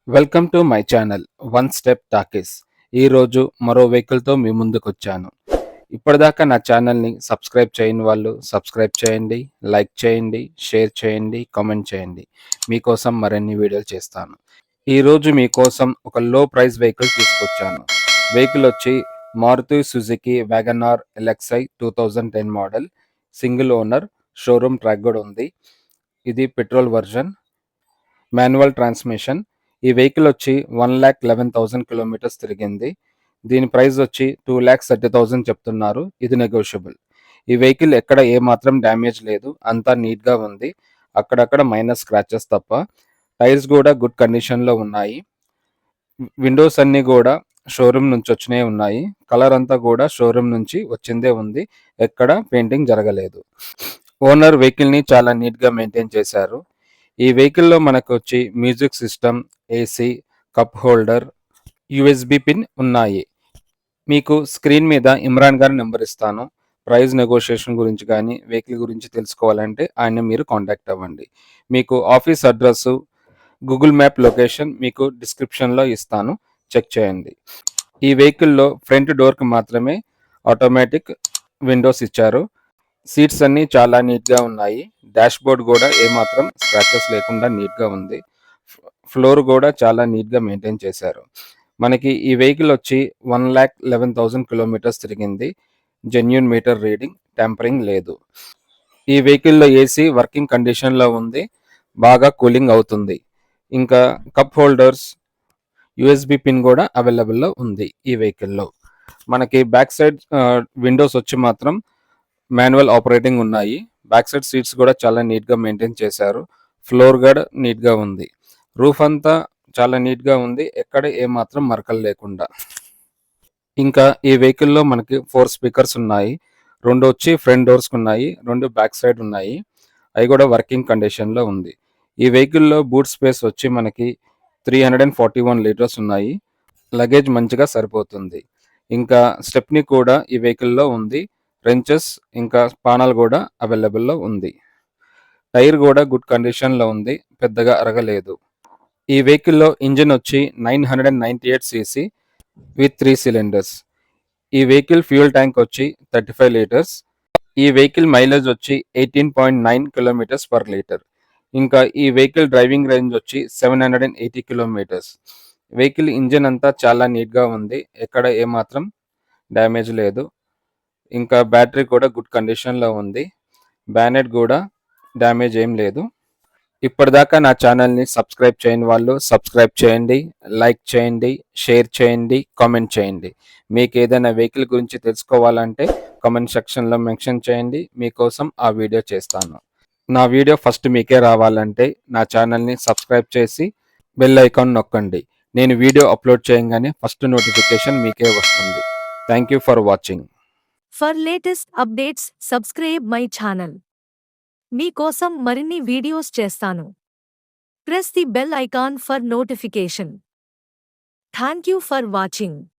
Welcome to my channel one step talkies. ఈరోజు మరో వెహికల్తో మీ ముందుకు వచ్చాను. ఇప్పటిదాకా నా ఛానల్ని సబ్స్క్రైబ్ చేయని వాళ్ళు సబ్స్క్రైబ్ చేయండి, లైక్ చేయండి, షేర్ చేయండి, కామెంట్ చేయండి. మీకోసం మరిన్ని వీడియోలు చేస్తాను. ఈరోజు మీకోసం ఒక లో ప్రైస్ వెహికల్ తీసుకొచ్చాను. వెహికల్ వచ్చి Maruti Suzuki Wagon R LXI 2010 model, single owner, showroom track కూడా ఉంది. ఇది పెట్రోల్ వర్జన్, మాన్యువల్ ట్రాన్స్మిషన్. ఈ వెహికల్ వచ్చి 1,11,000 కిలోమీటర్స్ తిరిగింది. దీని ప్రైస్ వచ్చి 2,30,000 చెప్తున్నారు. ఇది నెగోషియబుల్. ఈ వెహికల్ ఎక్కడ ఏమాత్రం డ్యామేజ్ లేదు, అంతా నీట్గా ఉంది. అక్కడక్కడ మైనర్ స్క్రాచెస్ తప్ప. టైర్స్ కూడా గుడ్ కండిషన్లో ఉన్నాయి. విండోస్ అన్నీ కూడా షోరూమ్ నుంచి వచ్చినవి ఉన్నాయి. కలర్ అంతా కూడా షోరూమ్ నుంచి వచ్చిందే ఉంది, ఎక్కడ పెయింటింగ్ జరగలేదు. ఓనర్ వెహికల్ని చాలా నీట్గా మెయింటైన్ చేశారు. ఈ వెహికల్లో మనకు వచ్చి music system, AC, cup holder, USB pin ఉన్నాయి. మీకు స్క్రీన్ మీద ఇమ్రాన్ గారి నెంబర్ ఇస్తాను. ప్రైస్ నెగోషియేషన్ గురించి కానీ వెహికల్ గురించి తెలుసుకోవాలంటే ఆయన మీరు కాంటాక్ట్ అవ్వండి. మీకు office address, Google map location మీకు డిస్క్రిప్షన్లో ఇస్తాను, చెక్ చేయండి. ఈ వెహికల్లో ఫ్రంట్ డోర్కి మాత్రమే ఆటోమేటిక్ విండోస్ ఇచ్చారు. సీట్స్ అన్నీ చాలా నీట్గా ఉన్నాయి. డాష్ బోర్డ్ కూడా ఏమాత్రం స్క్రాచెస్ లేకుండా నీట్గా ఉంది. ఫ్లోర్ కూడా చాలా నీట్గా మెయింటైన్ చేశారు. మనకి ఈ వెహికల్ వచ్చి 1,11,000 కిలోమీటర్స్ తిరిగింది. జెన్యూన్ మీటర్ రీడింగ్, ట్యాంపరింగ్ లేదు. ఈ వెహికల్లో ఏసీ వర్కింగ్ కండిషన్లో ఉంది, బాగా కూలింగ్ అవుతుంది. ఇంకా కప్ హోల్డర్స్, యూఎస్బి పిన్ కూడా అవైలబుల్లో ఉంది ఈ వెహికల్లో. మనకి బ్యాక్ సైడ్ విండోస్ వచ్చి మాత్రం మాన్యువల్ ఆపరేటింగ్ ఉన్నాయి. బ్యాక్ సైడ్ సీట్స్ కూడా చాలా నీట్గా మెయింటైన్ చేశారు. ఫ్లోర్ కూడా నీట్గా ఉంది. రూఫ్ అంతా చాలా నీట్గా ఉంది, ఎక్కడ ఏమాత్రం మరకలు లేకుండా. ఇంకా ఈ వెహికల్లో మనకి 4 స్పీకర్స్ ఉన్నాయి. 2 వచ్చి ఫ్రంట్ డోర్స్కి ఉన్నాయి, 2 బ్యాక్ సైడ్ ఉన్నాయి. అవి కూడా వర్కింగ్ కండిషన్లో ఉంది. ఈ వెహికల్లో బూట్ స్పేస్ వచ్చి మనకి 341 లీటర్స్ ఉన్నాయి. లగేజ్ మంచిగా సరిపోతుంది. ఇంకా స్టెప్నీ కూడా ఈ వెహికల్లో ఉంది. రెంచెస్ ఇంకా స్పానాలు కూడా అవైలబుల్లో ఉంది. టైర్ కూడా గుడ్ కండిషన్లో ఉంది, పెద్దగా అరగలేదు. ఈ వెహికల్లో ఇంజిన్ వచ్చి 998 సీసీ విత్ 3 సిలిండర్స్. ఈ వెహికల్ ఫ్యూయల్ ట్యాంక్ వచ్చి 35 లీటర్స్. ఈ వెహికల్ మైలేజ్ వచ్చి 18.9 కిలోమీటర్స్ పర్ లీటర్. ఇంకా ఈ వెహికల్ డ్రైవింగ్ రేంజ్ వచ్చి 780 కిలోమీటర్స్. వెహికల్ ఇంజిన్ అంతా చాలా నీట్గా ఉంది, ఎక్కడ ఏమాత్రం డ్యామేజ్ లేదు. ఇంకా బ్యాటరీ కూడా గుడ్ కండిషన్లో ఉంది. బ్యానెట్ కూడా డ్యామేజ్ ఏం లేదు. ఇప్పటిదాకా నా ఛానల్ని సబ్స్క్రైబ్ చేయని వాళ్ళు సబ్స్క్రైబ్ చేయండి, లైక్ చేయండి, షేర్ చేయండి, కామెంట్ చేయండి. మీకు ఏదైనా వెహికల్ గురించి తెలుసుకోవాలంటే కామెంట్ సెక్షన్లో మెన్షన్ చేయండి, మీకోసం ఆ వీడియో చేస్తాను. నా వీడియో ఫస్ట్ మీకే రావాలంటే నా ఛానల్ని సబ్స్క్రైబ్ చేసి బెల్ ఐకాన్ నొక్కండి. నేను వీడియో అప్లోడ్ చేయగానే ఫస్ట్ నోటిఫికేషన్ మీకే వస్తుంది. Thank you for watching. For latest updates, subscribe my channel. మీకోసం మరిన్ని వీడియోస్ చేస్తాను. Press the bell icon for notification. Thank you for watching.